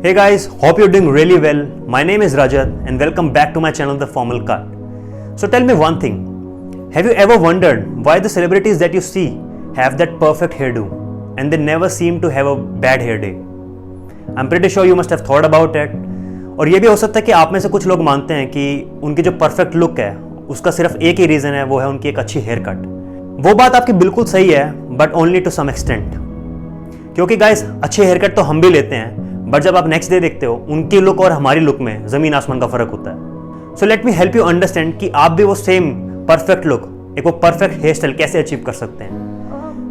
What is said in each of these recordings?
Hey guys, hope you're doing really well. My name is Rajat and welcome back to my channel The Formal Cut. So tell me one thing. Have you ever wondered why the celebrities that you see have that perfect hairdo and they never seem to have a bad hair day? I'm pretty sure you must have thought about it. और ये भी हो सकता है कि आप में से कुछ लोग मानते हैं कि उनकी जो परफेक्ट लुक है उसका सिर्फ एक ही रीज़न है, वो है उनकी एक अच्छी हेयर कट। वो बात आपकी बिल्कुल सही है, but only to some extent. क्योंकि गाइस अच्छी हेयर कट तो हम भी लेते हैं, बट जब आप नेक्स्ट डे देखते हो उनकी लुक और हमारी लुक में ज़मीन आसमान का फ़र्क होता है। So let me help you understand कि आप भी वो सेम परफेक्ट लुक, एक वो परफेक्ट हेयर स्टाइल कैसे अचीव कर सकते हैं।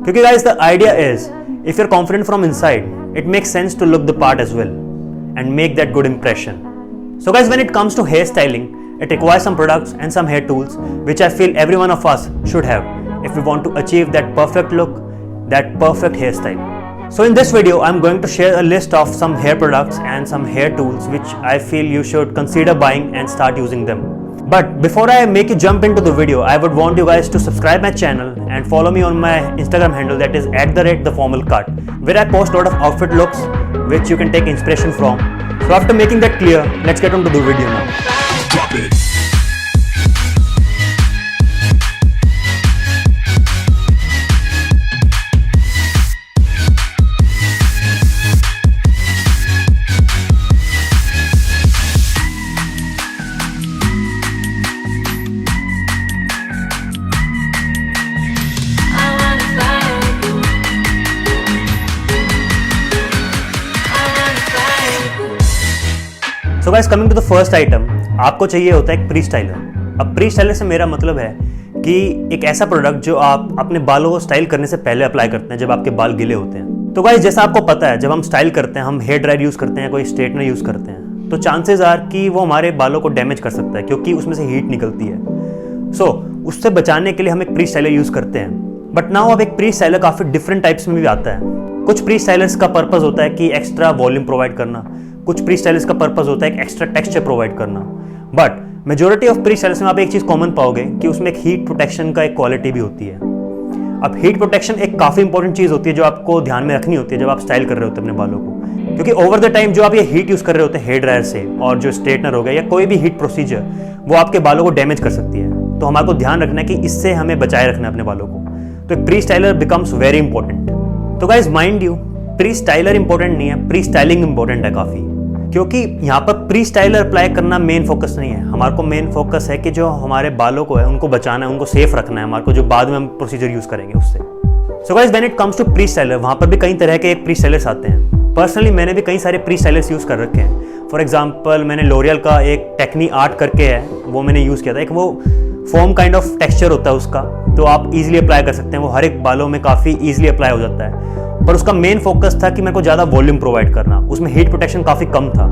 क्योंकि guys the idea is if you are confident from inside it makes sense to look the part as well and make that good impression. So guys, when it comes to hair styling, it requires some products and some hair tools which I feel every one of us should have if we want to achieve that perfect look, that perfect hairstyle. So in this video, I'm going to share a list of some hair products and some hair tools which I feel you should consider buying and start using them. But before I make you jump into the video, I would want you guys to subscribe my channel and follow me on my Instagram handle, that is @theformalcut, where I post a lot of outfit looks which you can take inspiration from. So after making that clear, let's get on to the video now. Drop it. So guys, coming to the first item, आपको चाहिए होता है एक pre styler. अब pre styler से मेरा मतलब है कि एक ऐसा प्रोडक्ट जो आप अपने बालों को स्टाइल करने से पहले अप्लाई करते हैं जब आपके बाल गीले होते हैं। तो गाइस, जैसा आपको पता है, जब हम स्टाइल करते हैं, हम हेयर ड्रायर यूज़ करते हैं, कोई स्ट्रेटनर यूज़ करते हैं, तो चांसेस आर कि वो हमारे बालों को डैमेज कर सकता है क्योंकि उसमें से हीट निकलती है। सो उससे बचाने के लिए हम एक प्री स्टाइलर यूज़ करते हैं। बट नाउ अब एक प्री स्टाइलर काफ़ी डिफरेंट टाइप्स में भी आता है। कुछ प्री स्टाइलर्स का पर्पज़ होता है कि एक्स्ट्रा वॉल्यूम प्रोवाइड करना, कुछ प्री स्टाइलर्स का पर्पज़ होता है एक एक्स्ट्रा टेक्सचर प्रोवाइड करना। But majority of pre stylers में आप एक चीज़ कॉमन पाओगे कि उसमें एक हीट प्रोटेक्शन का एक क्वालिटी भी होती है। अब हीट प्रोटेक्शन एक काफ़ी इंपॉर्टेंट चीज़ होती है जो आपको ध्यान में रखनी होती है जब आप स्टाइल कर रहे होते हैं अपने बालों को, क्योंकि ओवर द टाइम जो आप ये हीट यूज़ कर रहे होते हैं हेयर ड्रायर से, और जो स्ट्रेटनर हो गया या कोई भी हीट प्रोसीजर, वो आपके बालों को डैमेज कर सकती है। तो हमारे को ध्यान रखना है कि इससे हमें बचाए रखना है अपने बालों को। तो एक pre styler becomes very important. तो guys mind you, pre styler important नहीं है, प्री स्टाइलिंग इंपॉर्टेंट है काफ़ी। क्योंकि यहाँ पर प्री स्टाइलर अप्लाई करना मेन फोकस नहीं है। हमारे को मेन फोकस है कि जो हमारे बालों को है उनको बचाना है, उनको सेफ रखना है हमारे को, जो बाद में हम प्रोसीजर यूज़ करेंगे उससे। So guys, when it comes to pre styler, वहाँ पर भी कई तरह के प्री स्टाइलर्स आते हैं। पर्सनली मैंने भी कई सारे प्री स्टाइलर्स यूज़ कर रखे हैं। फॉर एग्जाम्पल, मैंने लोरियल का एक टेक्नी आर्ट करके है, वो मैंने यूज़ किया था। एक वो फोम काइंड ऑफ टेक्सचर होता है उसका, तो आप ईजिली अप्लाई कर सकते हैं। वो हर एक बालों में काफ़ी ईजिली अप्लाई हो जाता है। पर उसका मेन फोकस था कि मेरे को ज़्यादा वॉल्यूम प्रोवाइड करना, उसमें हीट प्रोटेक्शन काफ़ी कम था।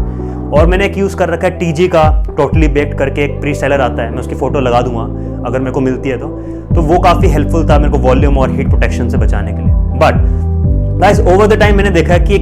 और मैंने एक यूज़ कर रखा है TG का टोटली बेक्ड करके एक प्री स्टाइलर आता है, मैं उसकी फ़ोटो लगा दूंगा अगर मेरे को मिलती है तो वो काफ़ी हेल्पफुल था मेरे को वॉल्यूम और हीट प्रोटेक्शन से बचाने के लिए। But guys, over the time मैंने देखा है कि ये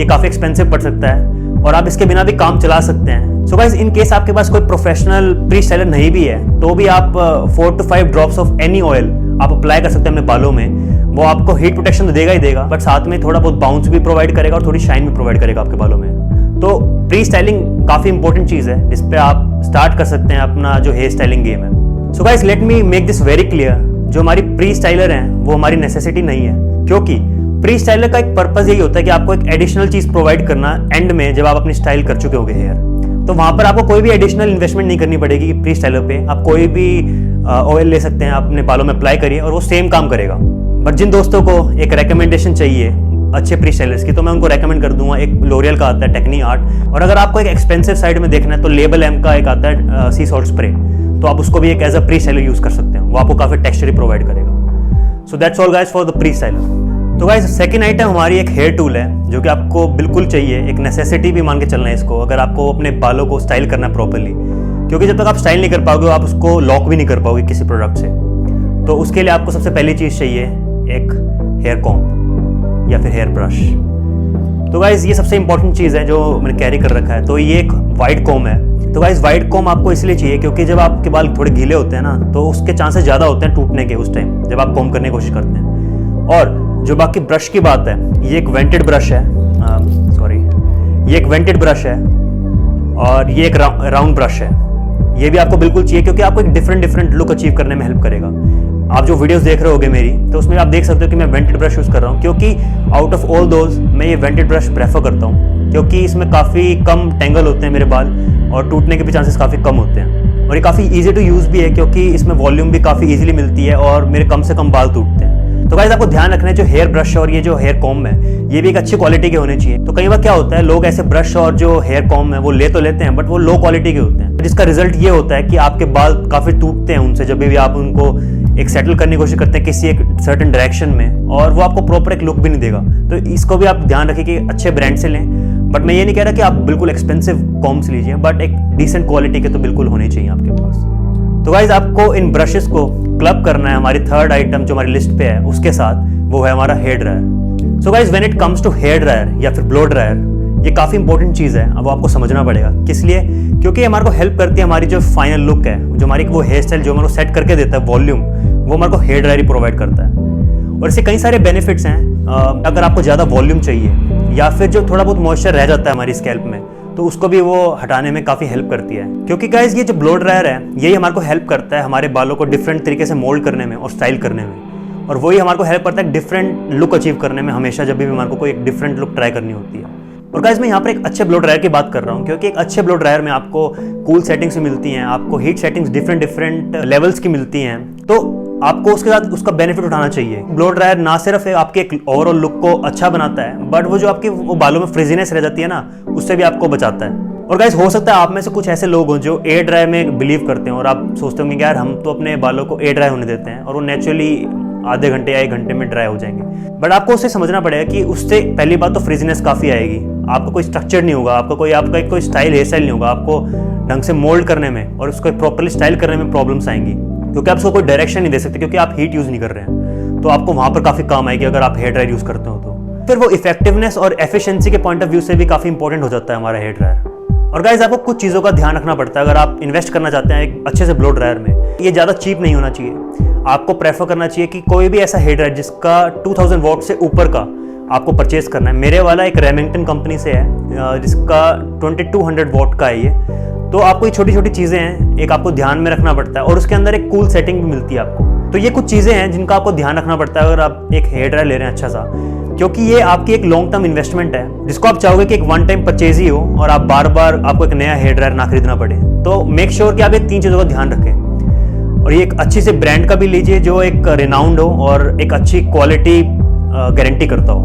काफ़ी एक्सपेंसिव पड़ सकता है और आप इसके बिना भी काम चला सकते हैं। सो गाइस, इन केस आपके पास कोई प्रोफेशनल प्री स्टाइलर नहीं भी है तो भी आप 4 to 5 drops of any oil आप अप्लाई कर सकते हैं अपने बालों में। वो आपको हीट प्रोटेक्शन तो देगा ही देगा, बट साथ में थोड़ा बहुत बाउंस भी प्रोवाइड करेगा और थोड़ी शाइन भी प्रोवाइड करेगा आपके बालों में। तो प्री स्टाइलिंग काफ़ी इंपॉर्टेंट चीज़ है जिस पे आप स्टार्ट कर सकते हैं अपना जो हेयर स्टाइलिंग गेम है। So guys, let me make this very clear, जो हमारी प्री स्टाइलर हैं वो हमारी नेसेसिटी नहीं है। क्योंकि प्री स्टाइलर का एक पर्पज़ यही होता है कि आपको एक एडिशनल चीज़ प्रोवाइड करना एंड में, जब आप अपनी स्टाइल कर चुके होंगे हेयर, तो वहाँ पर आपको कोई भी एडिशनल इन्वेस्टमेंट नहीं करनी पड़ेगी। प्री स्टाइलर पे आप कोई भी ऑयल ले सकते हैं, आप अपने बालों में अप्लाई करिए और वो सेम काम करेगा। बट जिन दोस्तों को एक रिकमेंडेशन चाहिए अच्छे प्री स्टाइलर्स की, तो मैं उनको रेकमेंड कर दूंगा। एक लोरियल का आता है टेक्नी आर्ट, और अगर आपको एक एक्सपेंसिव साइड में देखना है तो लेबल एम का एक आता है सी सॉल्ट स्प्रे, तो आप उसको भी एक as a pre styler use कर सकते हैं। वो आपको काफ़ी टेक्सचर ही प्रोवाइड करेगा। So that's all guys for the pre styler. तो गाइस, सेकंड आइटम हमारी एक हेयर टूल है जो कि आपको बिल्कुल चाहिए, एक नेसेसिटी भी मान के चलना है इसको, अगर आपको अपने बालों को स्टाइल करना है प्रॉपरली। क्योंकि जब तक आप स्टाइल नहीं कर पाओगे आप उसको लॉक भी नहीं कर पाओगे किसी प्रोडक्ट से। तो उसके लिए आपको सबसे पहली चीज़ चाहिए एक हेयर कॉम्ब या फिर हेयर ब्रश। तो गाइज, ये सबसे इंपॉर्टेंट चीज़ है जो मैंने कैरी कर रखा है। तो ये एक वाइड कॉम्ब है। तो गाइज, वाइड कॉम्ब आपको इसलिए चाहिए क्योंकि जब आपके बाल थोड़े गीले होते हैं ना, तो उसके चांसेस ज़्यादा होते हैं टूटने के उस टाइम जब आप कॉम्ब करने की कोशिश करते हैं। और जो बाकी ब्रश की बात है, ये एक वेंटेड ब्रश है, ये एक वेंटेड ब्रश है और ये एक राउंड ब्रश है। ये भी आपको बिल्कुल चाहिए क्योंकि आपको एक डिफरेंट लुक अचीव करने में हेल्प करेगा। आप जो वीडियोस देख रहे होगे मेरी, तो उसमें आप देख सकते हो कि मैं वेंटेड ब्रश यूज़ कर रहा हूँ, क्योंकि आउट ऑफ ऑल दोज मैं ये वेंटेड ब्रश प्रेफर करता हूँ, क्योंकि इसमें काफ़ी कम टेंगल होते हैं मेरे बाल और टूटने के भी चांसेस काफ़ी कम होते हैं। और ये काफ़ी ईजी टू यूज़ भी है क्योंकि इसमें वॉल्यूम भी काफ़ी ईजिली मिलती है और मेरे कम से कम बाल टूटते हैं। तो गाइस आपको ध्यान रखना है, जो हेयर ब्रश और ये जो हेयर कॉम्ब है ये भी एक अच्छी क्वालिटी के होने चाहिए। तो कई बार क्या होता है, लोग ऐसे ब्रश और जो हेयर कॉम्ब है वो ले तो लेते हैं बट वो लो क्वालिटी के होते हैं, जिसका रिजल्ट ये होता है कि आपके बाल काफ़ी टूटते हैं उनसे जब भी आप उनको एक सेटल करने की कोशिश करते हैं किसी एक सर्टेन डायरेक्शन में, और वो आपको प्रॉपर एक लुक भी नहीं देगा। तो इसको भी आप ध्यान रखिए कि अच्छे ब्रांड से लें। बट मैं ये नहीं कह रहा कि आप बिल्कुल एक्सपेंसिव कॉम्ब्स लीजिए, बट एक डिसेंट क्वालिटी के तो बिल्कुल होने चाहिए आपके पास। तो गाइज आपको इन ब्रशेस को क्लब करना है हमारी थर्ड आइटम जो हमारी लिस्ट पे है उसके साथ, वो है हमारा hair dryer. So guys when it comes to hair dryer या फिर ब्लो ड्रायर, ये काफ़ी इंपॉर्टेंट चीज़ है। अब आपको समझना पड़ेगा किस लिए, क्योंकि हमारे को हेल्प करती है हमारी जो फाइनल लुक है, जो हमारी वो हेयर स्टाइल जो हमारे को सेट करके देता है वॉल्यूम, वो हमारे को हेयर ड्रायर ही प्रोवाइड करता है। और इससे कई सारे बेनिफिट्स हैं। अगर आपको ज़्यादा वॉल्यूम चाहिए या फिर जो थोड़ा बहुत मॉइस्चर रह जाता है हमारी स्कैल्प में, तो उसको भी वो हटाने में काफ़ी हेल्प करती है। क्योंकि गाइज ये जो ब्लो ड्रायर है यही हमारे को हेल्प करता है हमारे बालों को डिफरेंट तरीके से मोल्ड करने में और स्टाइल करने में, और वही हमारे को हेल्प करता है डिफरेंट लुक अचीव करने में हमेशा, जब भी हमारे को कोई एक डिफरेंट लुक ट्राई करनी होती है। और गाइज मैं यहाँ पर एक अच्छे ब्लो ड्रायर की बात कर रहा हूँ, क्योंकि एक अच्छे ब्लो ड्रायर में आपको कूल सेटिंग्स मिलती हैं, आपको हीट सेटिंग्स डिफरेंट लेवल्स की मिलती हैं, तो आपको उसके साथ उसका बेनिफिट उठाना चाहिए। ब्लो ड्रायर ना सिर्फ आपके एक ओवरऑल लुक को अच्छा बनाता है, बट वो जो आपके वो बालों में फ्रिजीनेस रह जाती है ना, उससे भी आपको बचाता है। और गाइस हो सकता है आप में से कुछ ऐसे लोग हों जो एयर ड्राई में बिलीव करते हैं और आप सोचते होंगे यार हम तो अपने बालों को एयर ड्राई होने देते हैं और वो नेचुरली आधे घंटे या 1 घंटे में ड्राई हो जाएंगे। बट आपको उससे समझना पड़ेगा कि उससे पहली बात तो फ्रिजीनेस काफ़ी आएगी, आपका कोई स्ट्रक्चर नहीं होगा, आपका कोई स्टाइल हेयर स्टाइल नहीं होगा, आपको ढंग से मोल्ड करने में और उसको प्रॉपरली स्टाइल करने में प्रॉब्लम्स आएंगी, क्योंकि आप उसको कोई डायरेक्शन नहीं दे सकते, क्योंकि आप हीट यूज़ नहीं कर रहे हैं। तो आपको वहाँ पर काफ़ी काम आएगी अगर आप हेयर ड्रायर यूज़ करते हो तो। फिर वो इफेक्टिवनेस और एफिशिएंसी के पॉइंट ऑफ व्यू से भी काफ़ी इंपॉर्टेंट हो जाता है हमारा हेयर ड्रायर। और गाइज आपको कुछ चीज़ों का ध्यान रखना पड़ता है अगर आप इन्वेस्ट करना चाहते हैं एक अच्छे से ब्लो ड्रायर में। ये ज़्यादा चीप नहीं होना चाहिए, आपको प्रेफर करना चाहिए कि कोई भी ऐसा हेयर ड्रायर जिसका 2000 वॉट से ऊपर का आपको परचेज करना है। मेरे वाला एक रेमिंगटन कंपनी से है जिसका 2200 वॉट का है ये। तो आपको ये छोटी छोटी चीज़ें हैं, एक आपको ध्यान में रखना पड़ता है, और उसके अंदर एक कूल सेटिंग भी मिलती है आपको। तो ये कुछ चीज़ें हैं जिनका आपको ध्यान रखना पड़ता है अगर आप एक हेयर ड्रायर ले रहे हैं अच्छा सा, क्योंकि ये आपकी एक लॉन्ग टर्म इन्वेस्टमेंट है जिसको आप चाहोगे कि एक वन टाइम परचेज ही हो और आप बार बार आपको एक नया हेयर ड्रायर ना खरीदना पड़े। तो मेक श्योर कि आप ये 3 चीज़ों का ध्यान रखें, और ये एक अच्छी से ब्रांड का भी लीजिए जो एक रिनाउंड हो और एक अच्छी क्वालिटी गारंटी करता हो।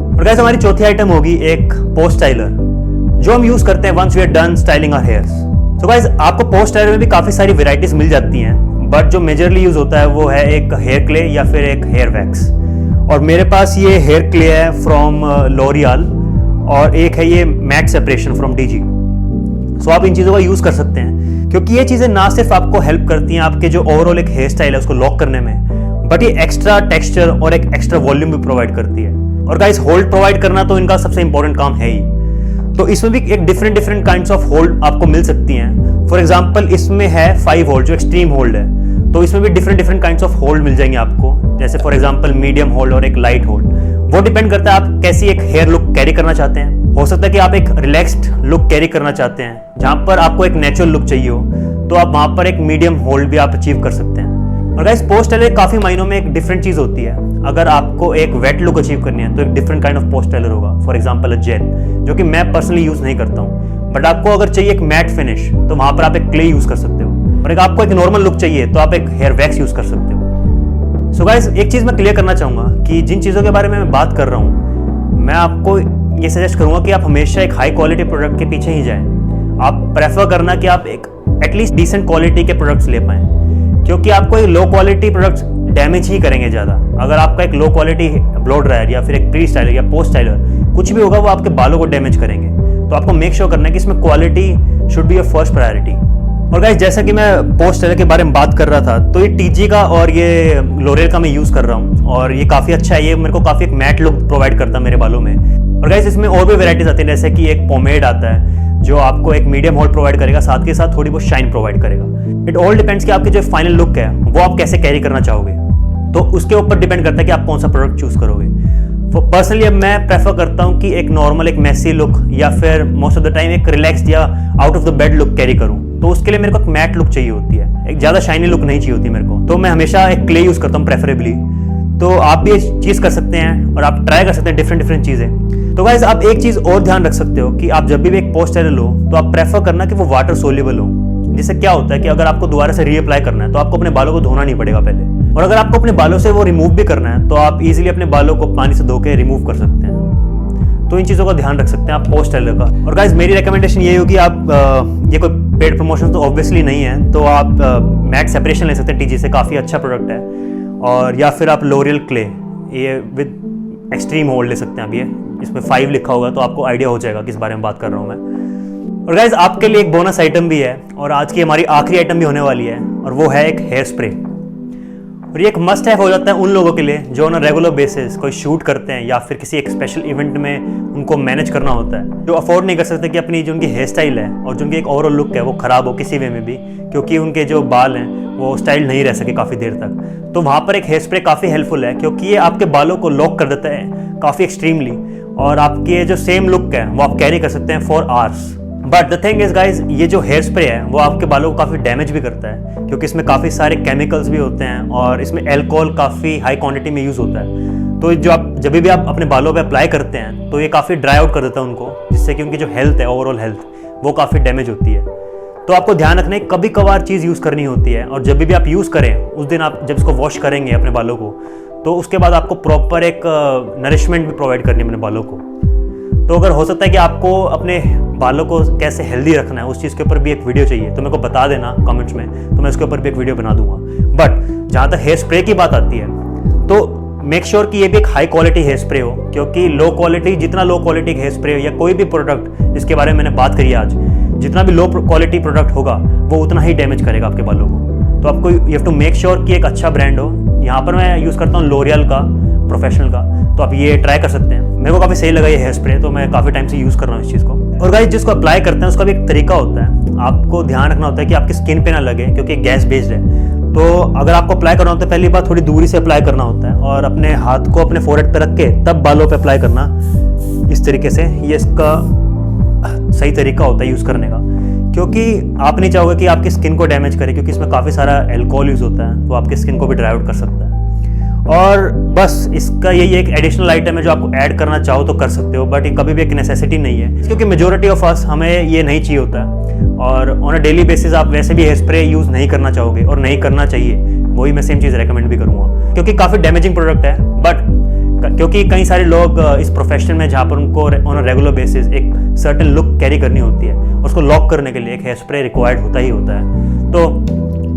और गाइस हमारी चौथी आइटम होगी एक पोस्ट स्टाइलर, जो हम यूज़ करते हैं once we are done styling our hairs. तो गाइस आपको पोस्ट स्टाइलर में भी काफ़ी सारी वेराइटीज मिल जाती हैं, बट जो मेजरली यूज़ होता है वो है एक हेयर क्ले या फिर एक हेयर वैक्स। और मेरे पास ये हेयर क्ले है फ्रॉम लॉरियल और एक है ये मैट सेपरेशन फ्रॉम DG। सो आप इन चीज़ों का यूज़ कर सकते हैं, क्योंकि ये चीज़ें ना सिर्फ आपको हेल्प करती हैं आपके जो ओवरऑल एक हेयर स्टाइल है उसको लॉक करने में, बट ये एक्स्ट्रा टेक्सचर और एक एक्स्ट्रा वॉल्यूम भी प्रोवाइड करती है। और गाइस होल्ड प्रोवाइड करना तो इनका सबसे इंपॉर्टेंट काम है ही। तो इसमें भी एक डिफरेंट काइंड्स ऑफ होल्ड आपको मिल सकती हैं। फॉर एग्जांपल इसमें है 5 होल्ड जो एक्सट्रीम होल्ड है, तो इसमें भी डिफरेंट काइंड्स ऑफ होल्ड मिल जाएंगे आपको, जैसे फॉर एग्जांपल मीडियम होल्ड और एक लाइट होल्ड। वो डिपेंड करता है आप कैसी एक हेयर लुक कैरी करना चाहते हैं। हो सकता है कि आप एक रिलैक्स्ड लुक कैरी करना चाहते हैं जहां पर आपको एक नेचुरल लुक चाहिए हो, तो आप वहां पर एक मीडियम होल्ड भी आप अचीव कर सकते हैं। और गाइस पोस्ट स्टाइलर काफी मायनों में एक डिफरेंट चीज होती है। अगर आपको एक वेट लुक अचीव करनी है तो एक different kind of post styler होगा, फॉर एग्जांपल अ जेल, जो कि मैं पर्सनली यूज नहीं करता हूँ। बट आपको अगर चाहिए एक मैट फिनिश तो वहां पर आप एक क्ले यूज कर सकते हो, और एक आपको एक नॉर्मल लुक चाहिए तो आप एक हेयर वैक्स यूज कर सकते हो। सो गाइस एक चीज मैं क्लियर करना चाहूंगा कि जिन चीजों के बारे में मैं बात कर रहा हूँ, मैं आपको ये सजेस्ट करूंगा कि आप हमेशा एक हाई क्वालिटी प्रोडक्ट के पीछे ही जाएं। आप प्रेफर करना कि आप एक एटलीस्ट डिसेंट क्वालिटी के प्रोडक्ट्स ले पाएं, क्योंकि आपको एक लो क्वालिटी प्रोडक्ट्स डैमेज ही करेंगे ज़्यादा। अगर आपका एक लो क्वालिटी ब्लो ड्रायर या फिर एक प्री स्टाइलर या पोस्ट स्टाइलर कुछ भी होगा वो आपके बालों को डैमेज करेंगे। तो आपको मेक श्योर करना है कि इसमें quality should be your first priority. और गाइस जैसा कि मैं पोस्ट स्टाइलर के बारे में बात कर रहा था, तो ये TG का और ये लॉरियल का मैं यूज़ कर रहा हूँ, और ये काफ़ी अच्छा है। ये मेरे को काफ़ी एक मैट लुक प्रोवाइड करता है मेरे बालों में। और गाइस इसमें और भी वेराइटीज आती हैं, जैसे कि एक पोमेड आता है जो आपको एक मीडियम होल्ड प्रोवाइड करेगा, साथ के साथ थोड़ी बहुत शाइन प्रोवाइड करेगा। इट ऑल डिपेंड्स कि आपकी जो फाइनल लुक है वो आप कैसे कैरी करना चाहोगे, तो उसके ऊपर डिपेंड करता है कि आप कौन सा प्रोडक्ट चूज करोगे। पर्सनली अब मैं प्रेफर करता हूँ कि एक नॉर्मल, एक मैसी लुक या फिर मोस्ट ऑफ द टाइम एक रिलैक्स्ड या out of the bed look carry करूँ। तो उसके लिए मेरे को एक मैट लुक चाहिए होती है, एक ज़्यादा शाइनी लुक नहीं चाहिए होती मेरे को। तो मैं हमेशा एक क्ले यूज़ करता हूँ प्रेफरेबली। तो आप भी ये चीज़ कर सकते हैं और आप ट्राई कर सकते हैं डिफरेंट चीज़ें। तो गाइज आप एक चीज़ और ध्यान रख सकते हो कि आप जब भी एक पोस्ट स्टाइलर लो तो आप प्रेफर करना कि वो वाटर सोल्यूबल हो। जिससे क्या होता है कि अगर आपको दोबारा से रीअप्लाई करना है तो आपको अपने बालों को धोना नहीं पड़ेगा पहले, और अगर आपको अपने बालों से वो रिमूव भी करना है तो आप इजीली अपने बालों को पानी से धो के रिमूव कर सकते हैं। तो इन चीज़ों का ध्यान रख सकते हैं आप पोस्ट स्टाइलर का। और गाइज मेरी रिकमेंडेशन ये होगी, आप ये कोई पेड प्रमोशन तो ऑब्वियसली नहीं है, तो आप मैट सेपरेशन ले सकते हैं टीजी से, काफ़ी अच्छा प्रोडक्ट है। और या फिर आप लोरियल क्ले, ये विद एक्सट्रीम होल्ड ले सकते हैं आप। ये इसमें 5 लिखा होगा तो आपको आइडिया हो जाएगा किस बारे में बात कर रहा हूँ मैं। और गाइज आपके लिए एक बोनस आइटम भी है, और आज की हमारी आखिरी आइटम भी होने वाली है, और वो है एक हेयर स्प्रे। और ये एक मस्ट हैव हो जाता है उन लोगों के लिए जो ना रेगुलर बेसिस कोई शूट करते हैं या फिर किसी एक स्पेशल इवेंट में उनको मैनेज करना होता है, जो अफोर्ड नहीं कर सकते कि अपनी जो उनकी हेयर स्टाइल है और जो उनकी एक ओवरऑल लुक है वो ख़राब हो किसी वे में भी, क्योंकि उनके जो बाल हैं वो स्टाइल नहीं रह सके काफ़ी देर तक। तो वहाँ पर एक हेयर स्प्रे काफ़ी हेल्पफुल है, क्योंकि ये आपके बालों को लॉक कर देता है काफ़ी एक्सट्रीमली, और आपके जो सेम लुक है वो आप कैरी कर सकते हैं for hours. But the thing is guys, ये जो हेयर स्प्रे है वो आपके बालों को काफ़ी डैमेज भी करता है, क्योंकि इसमें काफ़ी सारे केमिकल्स भी होते हैं और इसमें अल्कोहल काफ़ी हाई क्वांटिटी में यूज़ होता है। तो जो आप जब भी आप अपने बालों पे अप्लाई करते हैं तो ये काफ़ी ड्राई आउट कर देता है उनको, जिससे कि उनकी जो हेल्थ है, ओवरऑल हेल्थ, वो काफ़ी डैमेज होती है। तो आपको ध्यान रखना है, कभी कभार चीज़ यूज़ करनी होती है, और जब भी आप यूज़ करें उस दिन आप जब इसको वॉश करेंगे अपने बालों को, तो उसके बाद आपको प्रॉपर एक नरिशमेंट भी प्रोवाइड करनी है अपने बालों को। तो अगर हो सकता है कि आपको अपने बालों को कैसे हेल्दी रखना है उस चीज़ के ऊपर भी एक वीडियो चाहिए तो मेरे को बता देना कमेंट्स में, तो मैं उसके ऊपर भी एक वीडियो बना दूंगा। बट जहाँ तक हेयर स्प्रे की बात आती है तो मेक श्योर कि ये भी एक हाई क्वालिटी हेयर स्प्रे हो, क्योंकि लो क्वालिटी, जितना लो क्वालिटी हेयर स्प्रे हो या कोई भी प्रोडक्ट जिसके बारे में मैंने बात करी आज, जितना भी लो क्वालिटी प्रोडक्ट होगा वो उतना ही डैमेज करेगा आपके बालों को। तो आपको you have to make sure कि एक अच्छा ब्रांड हो। यहाँ पर मैं यूज़ करता हूँ लोरियल का, प्रोफेशनल का, तो आप ये ट्राई कर सकते हैं। मेरे को काफ़ी सही लगा ये हेयर स्प्रे, तो मैं काफ़ी टाइम से यूज़ कर रहा हूँ इस चीज़ को। और गाइस जिसको अप्लाई करते हैं उसका भी एक तरीका होता है, आपको ध्यान रखना होता है कि आपकी स्किन पे ना लगे, क्योंकि गैस बेस्ड है। तो अगर आपको अप्लाई करना होता है, पहली बार थोड़ी दूरी से अप्लाई करना होता है, और अपने हाथ को अपने फोरहेड पे रख के तब बालों पे अप्लाई करना, इस तरीके से। ये इसका सही तरीका होता है यूज़ करने का, क्योंकि आप नहीं चाहोगे कि आपकी स्किन को डैमेज करे, क्योंकि इसमें काफ़ी सारा अल्कोहल यूज़ होता है, तो आपकी स्किन को भी ड्राई आउट कर सकता है। और बस इसका यही एक एडिशनल आइटम है जो आपको ऐड करना चाहो तो कर सकते हो, बट ये कभी भी एक नेसेसिटी नहीं है, क्योंकि मेजोरिटी ऑफ अस हमें ये नहीं चाहिए होता है, और ऑन अ डेली बेसिस आप वैसे भी हेयर स्प्रे यूज़ नहीं करना चाहोगे और नहीं करना चाहिए। वही मैं सेम चीज़ रेकमेंड भी करूँगा, क्योंकि काफ़ी डैमेजिंग प्रोडक्ट है। बट क्योंकि कई सारे लोग इस प्रोफेशन में जहाँ पर उनको ऑन अ रेगुलर बेसिस एक सर्टेन लुक कैरी करनी होती है, उसको लॉक करने के लिए एक हेयर स्प्रे रिक्वायर्ड होता ही होता है, तो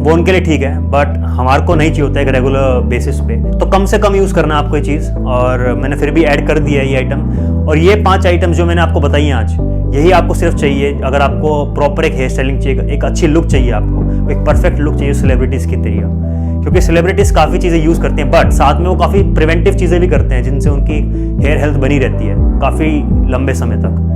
वो उनके लिए ठीक है। बट हमारे को नहीं चाहिए होता है एक रेगुलर बेसिस पे, तो कम से कम यूज़ करना आपको ये चीज़। और मैंने फिर भी ऐड कर दिया है ये आइटम, और ये 5 आइटम जो मैंने आपको बताई हैं आज, यही आपको सिर्फ चाहिए अगर आपको प्रॉपर एक हेयर स्टाइलिंग चाहिए, एक अच्छी लुक चाहिए, आपको एक परफेक्ट लुक चाहिए सेलिब्रिटीज़ की तरीका। क्योंकि सेलिब्रिटीज़ काफ़ी चीज़ें यूज़ करते हैं, बट साथ में वो काफ़ी प्रिवेंटिव चीज़ें भी करते हैं, जिनसे उनकी हेयर हेल्थ बनी रहती है काफ़ी लंबे समय तक।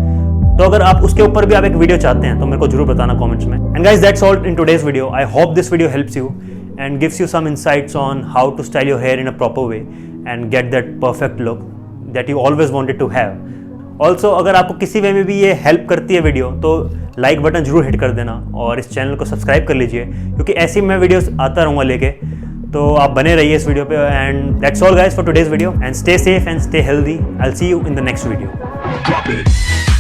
तो अगर आप उसके ऊपर भी आप एक वीडियो चाहते हैं तो मेरे को जरूर बताना कमेंट्स में। And guys that's all in today's video. I hope this video helps you and gives you some insights on how to style your hair in a proper way and get that perfect look that you always wanted to have. Also अगर आपको किसी वे में भी ये help करती है video, तो like button जरूर हिट कर देना और इस चैनल को सब्सक्राइब कर लीजिए, क्योंकि ऐसी मैं वीडियोस आता रहूँगा लेके। तो आप बने रहिए इस वीडियो पे। And that's all guys for today's video, and stay safe and stay healthy. I will see you in the next video.